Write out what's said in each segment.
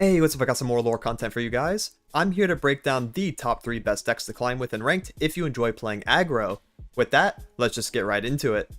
Hey, what's up? I got some more lore content for you guys. I'm here to break down the top 3 best decks to climb with in ranked if you enjoy playing aggro. With that, let's just get right into it.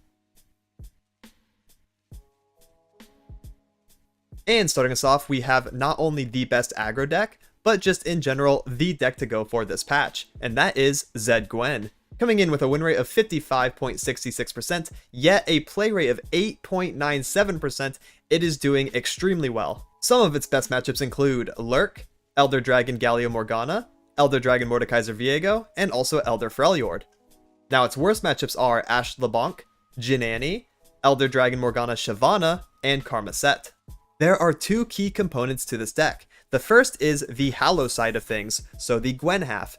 And starting us off, we have not only the best aggro deck, but just in general, the deck to go for this patch, and that is Zed Gwen. Coming in with a win rate of 55.66%, yet a play rate of 8.97%, it is doing extremely well. Some of its best matchups include Lurk, Elder Dragon Galio Morgana, Elder Dragon Mordekaiser Viego, and also Elder Freljord. Now its worst matchups are Ashe LeBlanc, Jhin Annie, Elder Dragon Morgana Shyvana, and Karma Set. There are two key components to this deck. The first is the Hallow side of things, so the Gwen half.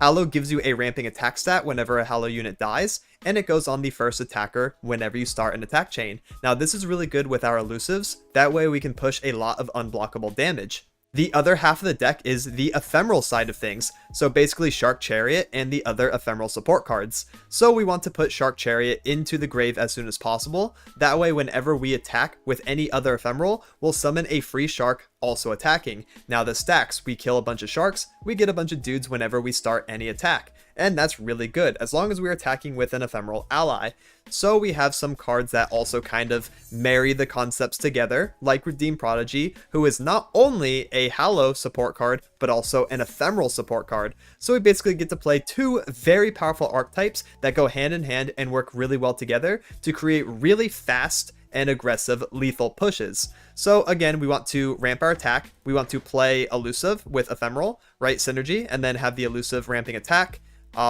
Hallow gives you a ramping attack stat whenever a Hallow unit dies, and it goes on the first attacker whenever you start an attack chain. Now this is really good with our elusives, that way we can push a lot of unblockable damage. The other half of the deck is the ephemeral side of things, so basically Shark Chariot and the other ephemeral support cards. So we want to put Shark Chariot into the grave as soon as possible, that way whenever we attack with any other ephemeral, we'll summon a free shark also attacking. Now the stacks, we kill a bunch of sharks, we get a bunch of dudes whenever we start any attack. And that's really good, as long as we're attacking with an ephemeral ally. So we have some cards that also kind of marry the concepts together, like Redeem Prodigy, who is not only a Hallow support card, but also an ephemeral support card. So we basically get to play two very powerful archetypes that go hand in hand and work really well together to create really fast and aggressive lethal pushes. So again, we want to ramp our attack, we want to play elusive with ephemeral, right, synergy, and then have the elusive ramping attack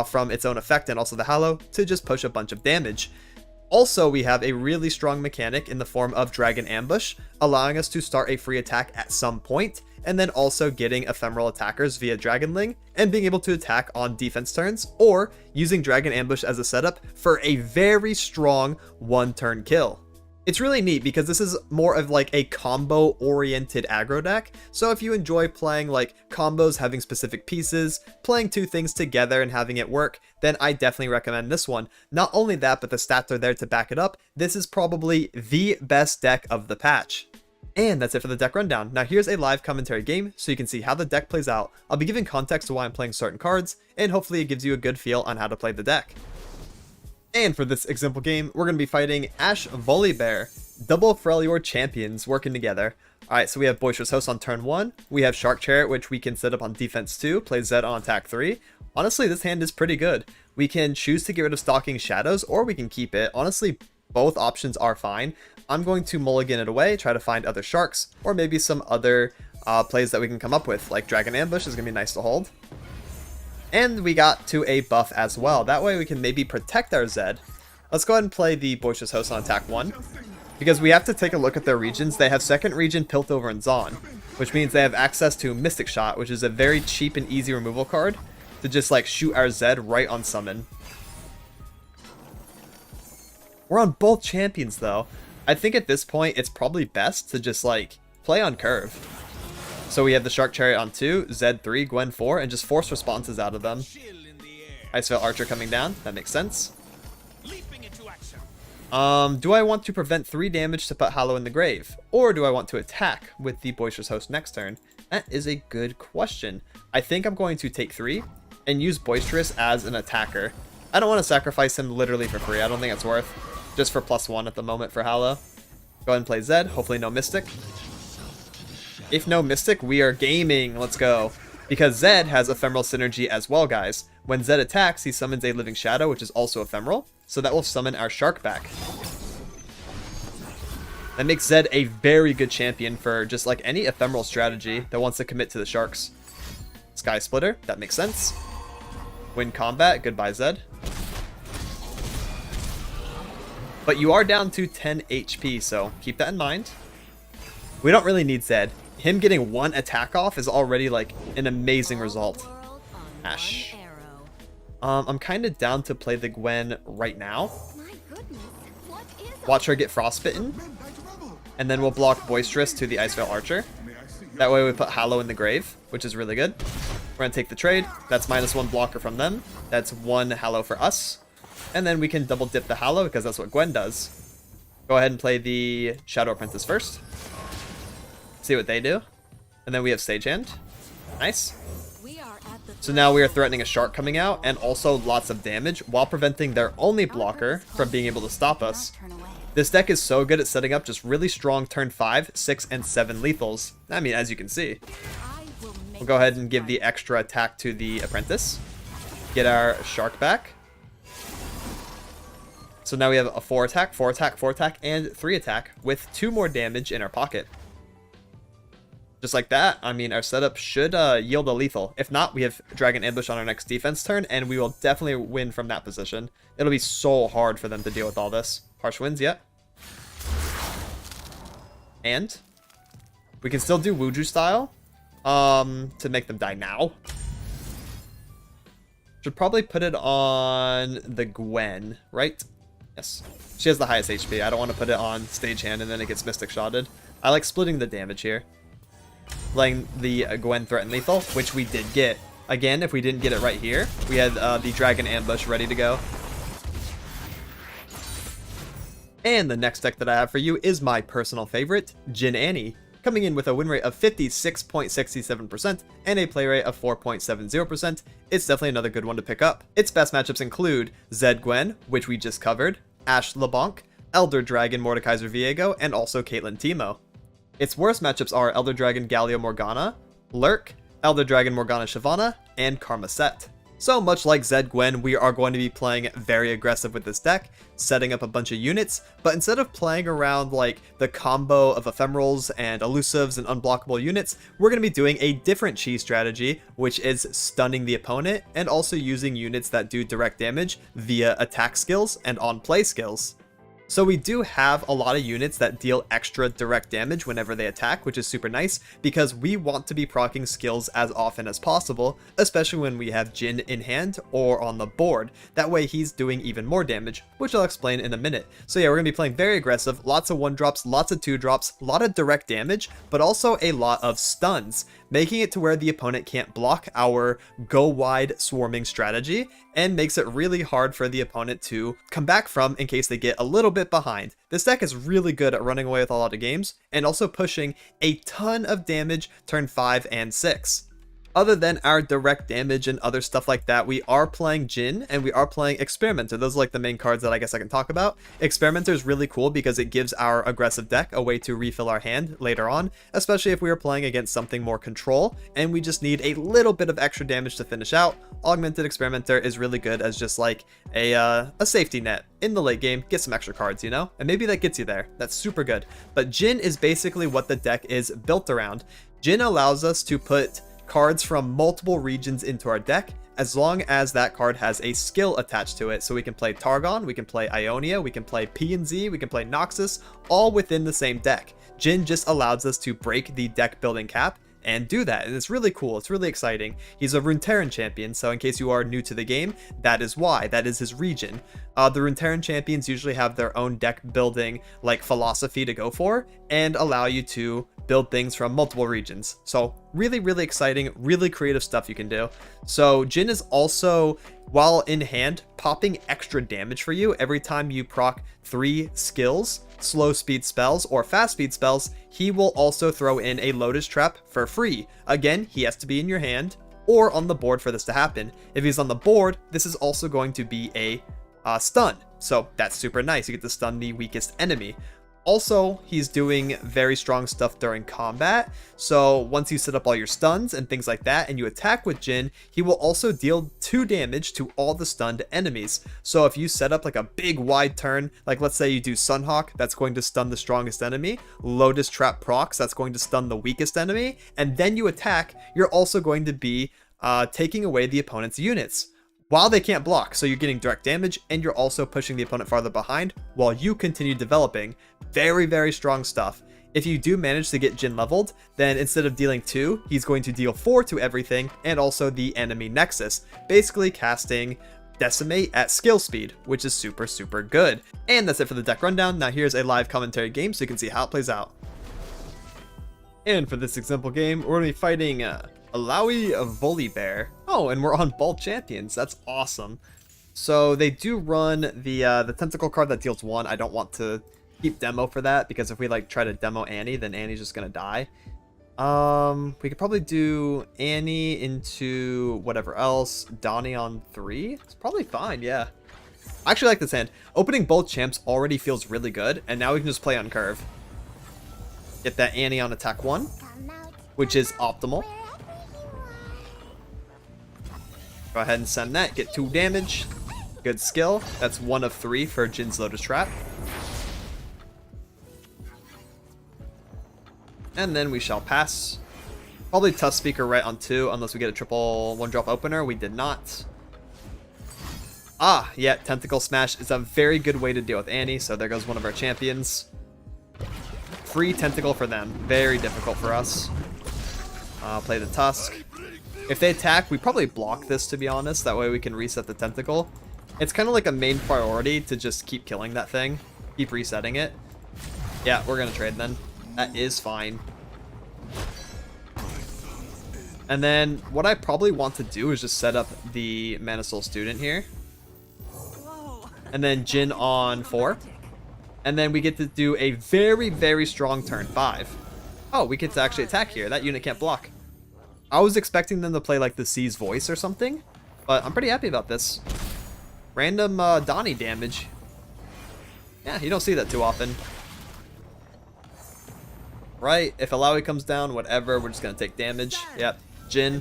from its own effect and also the Hallow to just push a bunch of damage. Also, we have a really strong mechanic in the form of Dragon Ambush, allowing us to start a free attack at some point, and then also getting ephemeral attackers via Dragonling, and being able to attack on defense turns, or using Dragon Ambush as a setup for a very strong one-turn kill. It's really neat because this is more of like a combo oriented aggro deck. So if you enjoy playing like combos, having specific pieces, playing two things together and having it work, then I definitely recommend this one. Not only that, but the stats are there to back it up. This is probably the best deck of the patch. And that's it for the deck rundown. Now here's a live commentary game so you can see how the deck plays out. I'll be giving context to why I'm playing certain cards, and hopefully it gives you a good feel on how to play the deck. And for this example game, we're going to be fighting Ashe Volibear, double Freljord champions working together. Alright, so we have Boisterous Host on turn 1, we have Shark Chariot, which we can set up on defense 2, play Zed on attack 3. Honestly, this hand is pretty good. We can choose to get rid of Stalking Shadows, or we can keep it. Honestly, both options are fine. I'm going to mulligan it away, try to find other sharks, or maybe some other plays that we can come up with, like Dragon Ambush is going to be nice to hold. And we got to a buff as well. That way we can maybe protect our Zed. Let's go ahead and play the Boisterous Host on attack 1. Because we have to take a look at their regions. They have second region Piltover and Zaun, which means they have access to Mystic Shot, which is a very cheap and easy removal card to just like shoot our Zed right on summon. We're on both champions though. I think at this point it's probably best to just like play on curve. So we have the Shark Chariot on 2, Zed 3, Gwen 4, and just force responses out of them. Icevale Archer coming down, that makes sense. Do I want to prevent 3 damage to put Hallow in the grave? Or do I want to attack with the Boisterous Host next turn? That is a good question. I think I'm going to take 3 and use Boisterous as an attacker. I don't want to sacrifice him literally for free, I don't think it's worth. Just for +1 at the moment for Hallow. Go ahead and play Zed, hopefully no Mystic. If no Mystic, we are gaming. Let's go. Because Zed has ephemeral synergy as well, guys. When Zed attacks, he summons a Living Shadow, which is also ephemeral. So that will summon our Shark back. That makes Zed a very good champion for just like any ephemeral strategy that wants to commit to the Sharks. Sky Splitter, that makes sense. Win combat, goodbye Zed. But you are down to 10 HP, so keep that in mind. We don't really need Zed. Him getting 1 attack off is already like an amazing result. Ashe. I'm kind of down to play the Gwen right now. Watch her get frostbitten. And then we'll block Boisterous to the Icevale Archer. That way we put Hallow in the grave, which is really good. We're going to take the trade. That's -1 blocker from them. That's 1 Hallow for us. And then we can double dip the Hallow because that's what Gwen does. Go ahead and play the Shadow Apprentice first. See what they do. And then we have Stagehand. Nice. So now we are threatening a shark coming out and also lots of damage while preventing their only blocker from being able to stop us. This deck is so good at setting up just really strong turn 5, 6, and 7 lethals. I mean, as you can see. We'll go ahead and give the extra attack to the apprentice. Get our shark back. So now we have a 4 attack, 4 attack, 4 attack, and 3 attack with 2 more damage in our pocket. Just like that, I mean, our setup should yield a lethal. If not, we have Dragon Ambush on our next defense turn, and we will definitely win from that position. It'll be so hard for them to deal with all this. Harsh Winds, yeah. And we can still do Wuju style to make them die now. Should probably put it on the Gwen, right? Yes. She has the highest HP. I don't want to put it on Stagehand and then it gets Mystic Shotted. I like splitting the damage here. Letting the Gwen threaten lethal, which we did get. Again, if we didn't get it right here, we had the Dragon Ambush ready to go. And the next deck that I have for you is my personal favorite, Jhin Annie, coming in with a win rate of 56.67% and a play rate of 4.70%. It's definitely another good one to pick up. Its best matchups include Zed Gwen, which we just covered, Ashe LeBlanc, Elder Dragon Mordekaiser Viego, and also Caitlyn Teemo. Its worst matchups are Elder Dragon Galio Morgana, Lurk, Elder Dragon Morgana Shyvana, and Karma Set. So much like Zed Gwen, we are going to be playing very aggressive with this deck, setting up a bunch of units, but instead of playing around like the combo of ephemerals and elusives and unblockable units, we're going to be doing a different cheese strategy, which is stunning the opponent and also using units that do direct damage via attack skills and on-play skills. So we do have a lot of units that deal extra direct damage whenever they attack, which is super nice because we want to be proccing skills as often as possible, especially when we have Jhin in hand or on the board. That way he's doing even more damage, which I'll explain in a minute. So yeah, we're going to be playing very aggressive, lots of 1-drops, lots of 2-drops, a lot of direct damage, but also a lot of stuns, making it to where the opponent can't block our go wide swarming strategy and makes it really hard for the opponent to come back from in case they get a little bit behind. This deck is really good at running away with a lot of games and also pushing a ton of damage turn 5 and 6. Other than our direct damage and other stuff like that, we are playing Jhin and we are playing Experimenter. Those are like the main cards that I guess I can talk about. Experimenter is really cool because it gives our aggressive deck a way to refill our hand later on, especially if we are playing against something more control and we just need a little bit of extra damage to finish out. Augmented Experimenter is really good as just like a safety net in the late game. Get some extra cards, you know, and maybe that gets you there. That's super good. But Jhin is basically what the deck is built around. Jhin allows us to put cards from multiple regions into our deck as long as that card has a skill attached to it. So we can play Targon, we can play Ionia, we can play P&Z, we can play Noxus, all within the same deck. Jhin just allows us to break the deck building cap and do that, and it's really cool. It's really exciting. He's a Runeterra champion, so in case you are new to the game, that is why. That is his region. The Runeterra champions usually have their own deck building like philosophy to go for and allow you to build things from multiple regions. So really, really exciting, really creative stuff you can do. So Jhin is also, while in hand, popping extra damage for you every time you proc 3 skills, slow speed spells or fast speed spells. He will also throw in a Lotus Trap for free. Again, he has to be in your hand or on the board for this to happen. If he's on the board, this is also going to be a stun. So that's super nice. You get to stun the weakest enemy. Also, he's doing very strong stuff during combat, so once you set up all your stuns and things like that and you attack with Jhin, he will also deal 2 damage to all the stunned enemies. So if you set up like a big wide turn, like let's say you do Sunhawk, that's going to stun the strongest enemy, Lotus Trap procs, that's going to stun the weakest enemy, and then you attack, you're also going to be taking away the opponent's units while they can't block, so you're getting direct damage and you're also pushing the opponent farther behind while you continue developing. Very, very strong stuff. If you do manage to get Jhin leveled, then instead of dealing 2, he's going to deal 4 to everything and also the enemy Nexus, basically casting Decimate at skill speed, which is super, super good. And that's it for the deck rundown. Now here's a live commentary game so you can see how it plays out. And for this example game, we're going to be fighting Alawi Volibear. Oh, and we're on Bald Champions. That's awesome. So they do run the Tentacle card that deals 1. I don't want to keep demo for that because if we like try to demo Annie, then Annie's just gonna die. We could probably do Annie into whatever else. Donnie on 3. It's probably fine, yeah. I actually like this hand. Opening both champs already feels really good, and now we can just play on curve. Get that Annie on attack 1, which is optimal. Go ahead and send that. Get 2 damage. Good skill. That's 1 of 3 for Jin's Lotus Trap. And then we shall pass. Probably Tusk Speaker right on 2, unless we get a triple 1-drop opener. We did not. Ah, yeah, Tentacle Smash is a very good way to deal with Annie, so there goes one of our champions. Free Tentacle for them. Very difficult for us. Play the Tusk. If they attack, we probably block this, to be honest. That way we can reset the Tentacle. It's kind of like a main priority to just keep killing that thing. Keep resetting it. Yeah, we're going to trade then. That is fine. And then what I probably want to do is just set up the Mana Soul Student here. And then Jhin on 4. And then we get to do a very, very strong turn 5. Oh, we get to actually attack here. That unit can't block. I was expecting them to play like the Sea's Voice or something, but I'm pretty happy about this. Random Donnie damage. Yeah, you don't see that too often. Right, if Alawi comes down, whatever, we're just going to take damage. Yep, Jhin.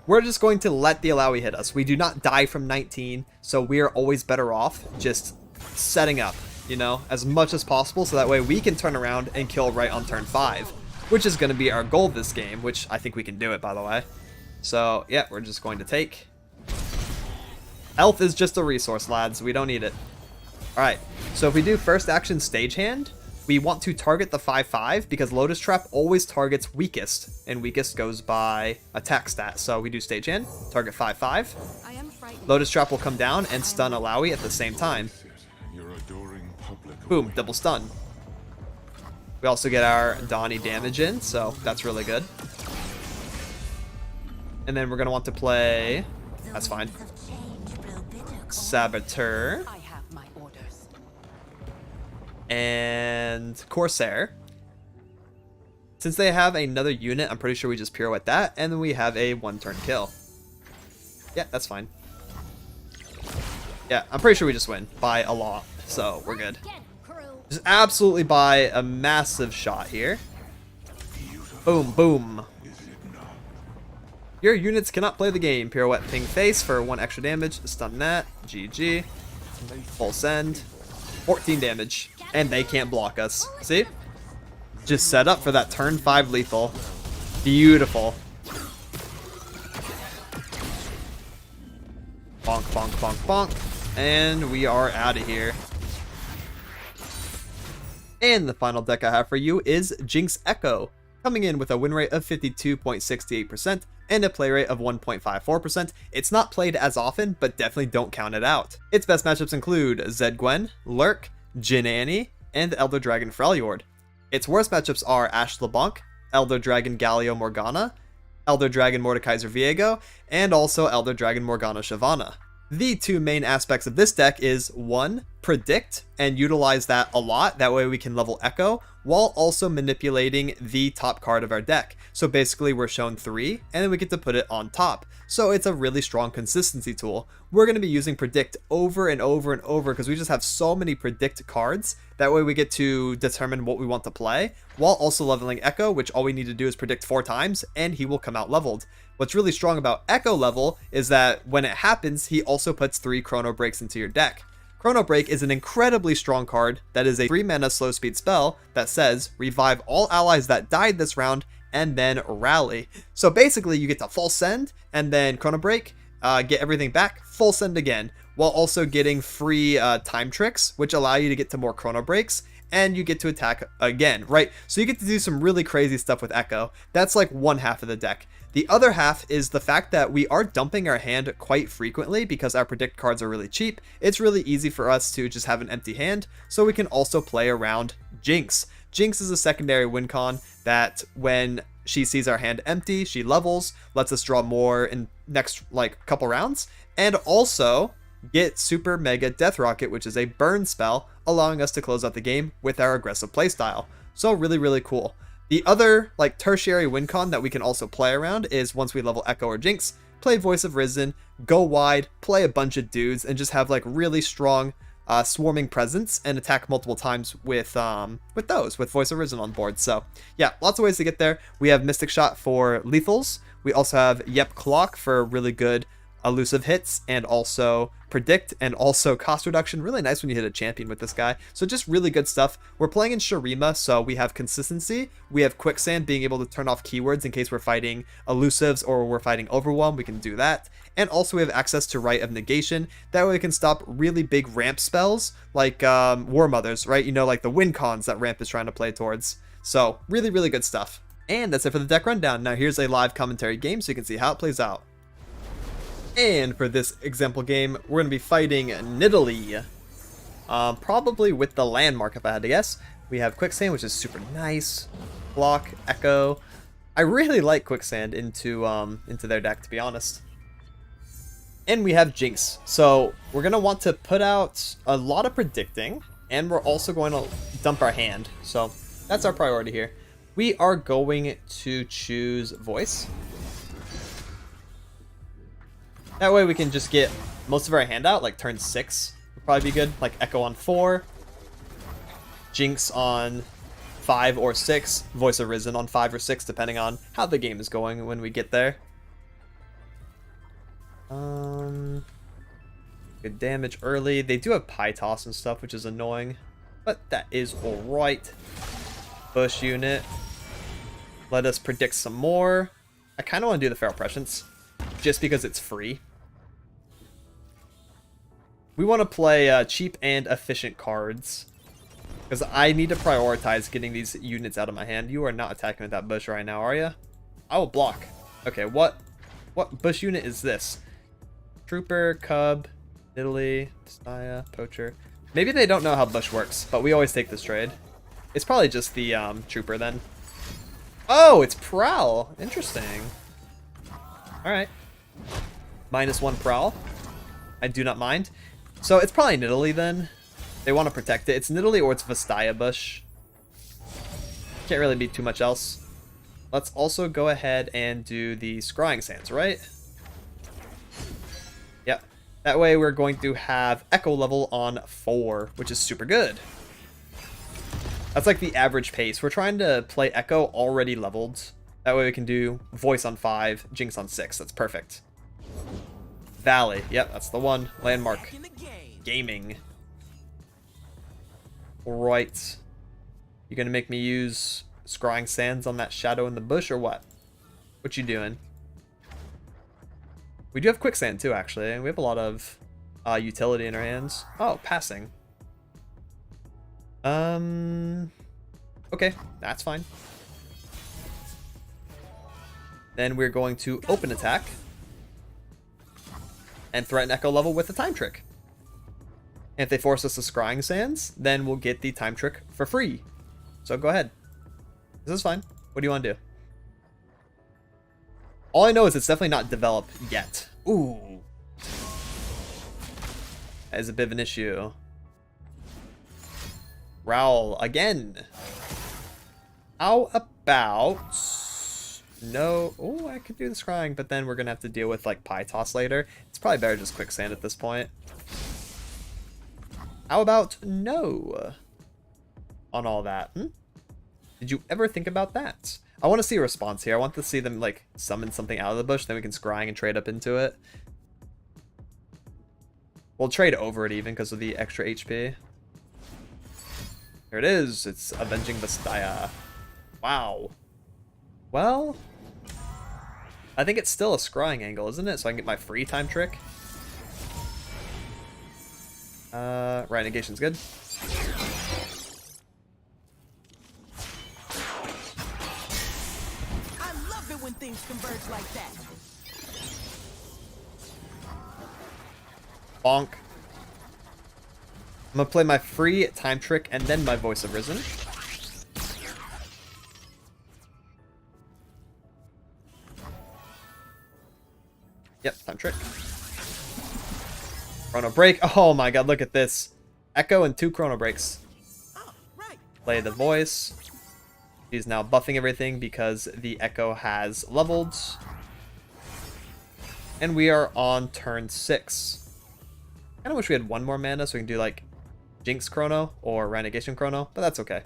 We're just going to let the Alawi hit us. We do not die from 19, so we are always better off just setting up, you know, as much as possible, so that way we can turn around and kill right on turn 5, which is going to be our goal this game, which I think we can do it, by the way. So, yeah, we're just going to take. Health is just a resource, lads. We don't need it. Alright, so if we do first action Stagehand, we want to target the 5/5 because Lotus Trap always targets weakest, and weakest goes by attack stat. So we do Stagehand, target 5/5. Lotus Trap will come down and stun Alawi at the same time. Boom, double stun. We also get our Donnie damage in, so that's really good. And then we're going to want to play, that's fine, Saboteur. And Corsair. Since they have another unit, I'm pretty sure we just pirouette that, and then we have a 1-turn kill. Yeah, that's fine. Yeah, I'm pretty sure we just win by a lot, so we're good. Just absolutely by a massive shot here. Boom, boom. Your units cannot play the game. Pirouette ping face for 1 extra damage. Stun that. GG. Full send. 14 damage. And they can't block us. See? Just set up for that turn 5 lethal. Beautiful. Bonk, bonk, bonk, bonk. And we are out of here. And the final deck I have for you is Jinx Ekko, coming in with a win rate of 52.68% and a play rate of 1.54%. It's not played as often, but definitely don't count it out. Its best matchups include Zed Gwen, Lurk, Jhin Annie, and Elder Dragon Freljord. Its worst matchups are Ashe LeBlanc, Elder Dragon Galio Morgana, Elder Dragon Mordekaiser Viego, and also Elder Dragon Morgana Shyvana. The 2 main aspects of this deck is 1, predict and utilize that a lot, that way we can level Ekko, while also manipulating the top card of our deck. So basically we're shown 3, and then we get to put it on top. So it's a really strong consistency tool. We're going to be using predict over and over and over because we just have so many predict cards. That way we get to determine what we want to play, while also leveling Ekko, which all we need to do is predict 4 times, and he will come out leveled. What's really strong about Ekko level is that when it happens, he also puts 3 Chrono Breaks into your deck. Chrono Break is an incredibly strong card that is a 3-mana slow speed spell that says revive all allies that died this round and then rally. So basically you get to full send and then Chrono Break, get everything back, full send again, while also getting free time tricks, which allow you to get to more Chrono Breaks, and you get to attack again, right? So you get to do some really crazy stuff with Ekko. That's like one half of the deck. The other half is the fact that we are dumping our hand quite frequently because our predict cards are really cheap. It's really easy for us to just have an empty hand, so we can also play around Jinx. Jinx is a secondary win con that when she sees our hand empty, she levels, lets us draw more in next like couple rounds, and also get Super Mega Death Rocket, which is a burn spell, allowing us to close out the game with our aggressive playstyle. So really, really cool. The other, like, tertiary win con that we can also play around is once we level Ekko or Jinx, play Voice of Risen, go wide, play a bunch of dudes, and just have, like, really strong swarming presence and attack multiple times with Voice of Risen on board. So, yeah, lots of ways to get there. We have Mystic Shot for lethals. We also have Yep Clock for really good elusive hits, and also predict, and also cost reduction. Really nice when you hit a champion with this guy. So just really good stuff. We're playing in Shurima, so we have consistency. We have quicksand, being able to turn off keywords in case we're fighting elusives or we're fighting overwhelm. We can do that. And also we have access to Rite of Negation. That way we can stop really big ramp spells like War Mothers, right? You know, like the win cons that ramp is trying to play towards. So really, really good stuff. And that's it for the deck rundown. Now here's a live commentary game so you can see how it plays out. And for this example game, we're going to be fighting Nidalee. Probably with the landmark, if I had to guess. We have Quicksand, which is super nice. Block, Ekko. I really like Quicksand into their deck, to be honest. And we have Jinx. So we're going to want to put out a lot of predicting. And we're also going to dump our hand. So that's our priority here. We are going to choose Voice. That way we can just get most of our hand out, like turn 6 would probably be good. Like Ekko on 4, Jinx on 5 or 6, Voice of Risen on 5 or 6, depending on how the game is going when we get there. Good damage early. They do have Pie Toss and stuff, which is annoying, but that is alright. Bush unit. Let us predict some more. I kind of want to do the Feral Prescience, just because it's free. We want to play cheap and efficient cards, because I need to prioritize getting these units out of my hand. You are not attacking with that bush right now, are you? I will block. Okay, what bush unit is this? Trooper, Cub, Nidalee, Staya, Poacher. Maybe they don't know how bush works, but we always take this trade. It's probably just the Trooper then. Oh, it's Prowl. Interesting. Alright. -1 Prowl. I do not mind. So it's probably Nidalee then. They want to protect it. It's Nidalee or it's Vastaya Bush. Can't really be too much else. Let's also go ahead and do the Scrying Sands, right? Yep. That way we're going to have Ekko level on 4, which is super good. That's like the average pace. We're trying to play Ekko already leveled. That way we can do Voice on 5, Jinx on 6. That's perfect. Valley. Yep, that's the one. Landmark. Gaming. Right. You gonna make me use Scrying Sands on that shadow in the bush or what? What you doing? We do have Quicksand too, actually. We have a lot of utility in our hands. Oh, passing. Okay, that's fine. Then we're going to open attack and threaten Ekko level with a time trick. And if they force us to Scrying Sands, then we'll get the time trick for free. So go ahead. This is fine. What do you want to do? All I know is it's definitely not developed yet. Ooh. That is a bit of an issue. Growl again. How about... No. Oh, I could do the Scrying, but then we're going to have to deal with like Pie Toss later. It's probably better just Quicksand at this point. How about no on all that? Did you ever think about that? I want to see a response here. I want to see them like summon something out of the bush, then we can Scrying and trade up into it. We'll trade over it even because of the extra HP. Here it is. It's Avenging Vastaya. Wow. Well, I think it's still a Scrying angle, isn't it? So I can get my free time trick. Right, negation's good. I love it when things converge like that. Bonk. I'm gonna play my free time trick and then my Voice of Risen. Yep, time trick. Chrono Break. Oh my god, look at this. Ekko and 2 Chrono Breaks. Oh, right. Play the Voice. She's now buffing everything because the Ekko has leveled. And we are on turn 6. I kind of wish we had one more mana so we can do like Jinx Chrono or Renegation Chrono, but that's okay.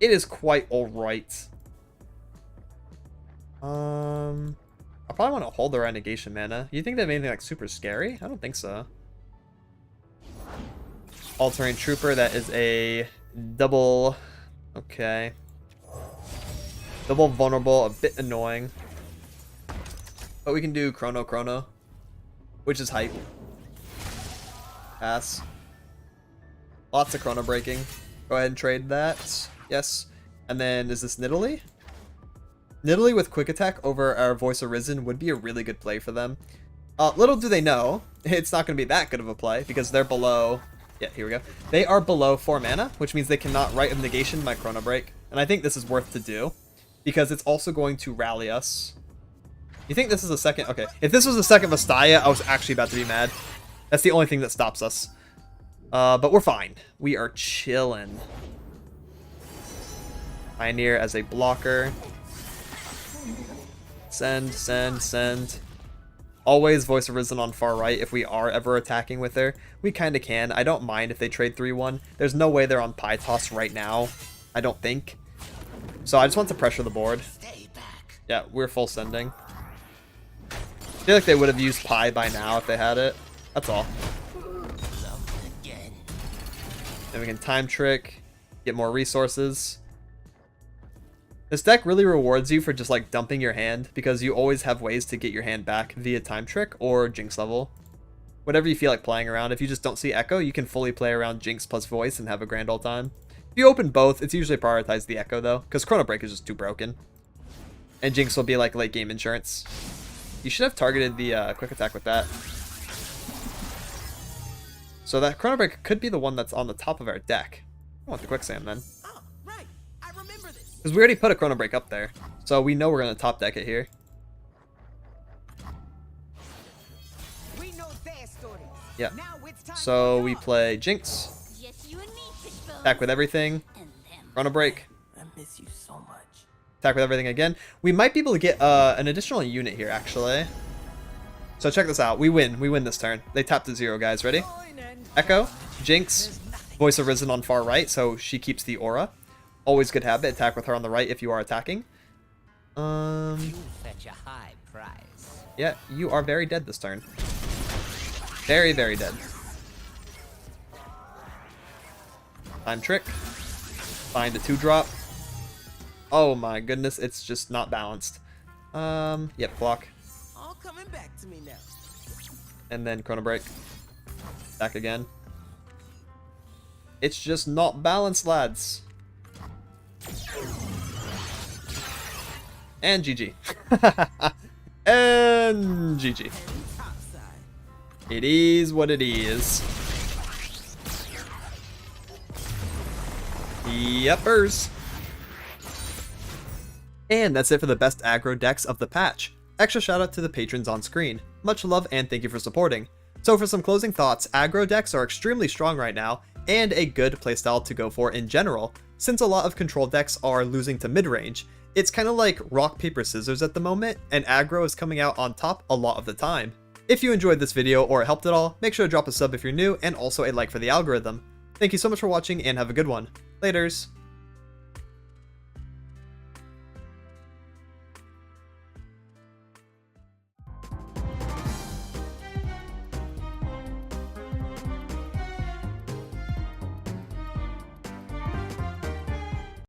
It is quite alright. I probably want to hold the Renegation mana. You think they have anything like super scary? I don't think so. All-terrain Trooper, that is a double... Okay. Double vulnerable, a bit annoying. But we can do Chrono, which is hype. Pass. Lots of Chrono breaking. Go ahead and trade that. Yes. And then, is this Nidalee? Nidalee with quick attack over our Voice Arisen would be a really good play for them. Little do they know, it's not going to be that good of a play because they're below... Yeah, here we go. They are below 4 mana, which means they cannot Rite of Negation my Chrono Break. And I think this is worth to do because it's also going to rally us. You think this is a second? Okay, if this was a second Vastaya, I was actually about to be mad. That's the only thing that stops us. But we're fine. We are chillin'. Pioneer as a blocker. Send, send, send. Always Voice Arisen on far right if we are ever attacking with her. We kind of can. I don't mind if they trade 3-1. There's no way they're on Pie Toss right now. I don't think. So I just want to pressure the board. Yeah, we're full sending. I feel like they would have used Pie by now if they had it. That's all. Then we can Time Trick, get more resources. This deck really rewards you for just like dumping your hand because you always have ways to get your hand back via Time Trick or Jinx level. Whatever you feel like playing around. If you just don't see Ekko, you can fully play around Jinx plus Voice and have a grand old time. If you open both, it's usually prioritize the Ekko though, because Chrono Break is just too broken. And Jinx will be like late game insurance. You should have targeted the quick attack with that. So that Chrono Break could be the one that's on the top of our deck. I want the Quicksand then. Oh, right. I remember this. Because we already put a Chrono Break up there. So we know we're going to top deck it here. We know their stories. Yeah. Now it's time So for we yours. play Jinx. Just you and me, Fishbowl. Attack with everything. And them. Chrono Break. I miss you so much. Attack with everything again. We might be able to get an additional unit here, actually. So check this out. We win. We win this turn. They tap to 0, guys. Ready? Ekko, Jinx, Voice Arisen on far right, so she keeps the aura. Always good habit. Attack with her on the right if you are attacking. You fetch a high price. Yeah, you are very dead this turn. Very, very dead. Time Trick. Find a 2-drop. Oh my goodness, it's just not balanced. Yep, block. All coming back to me now. And then Chrono Break. Back again. It's just not balanced, lads. And GG. And GG. Topside. It is what it is. Yuppers. And that's it for the best aggro decks of the patch. Extra shout out to the patrons on screen. Much love and thank you for supporting. So for some closing thoughts, aggro decks are extremely strong right now, and a good playstyle to go for in general. Since a lot of control decks are losing to mid-range, it's kind of like rock, paper, scissors at the moment, and aggro is coming out on top a lot of the time. If you enjoyed this video or it helped at all, make sure to drop a sub if you're new, and also a like for the algorithm. Thank you so much for watching, and have a good one. Laters!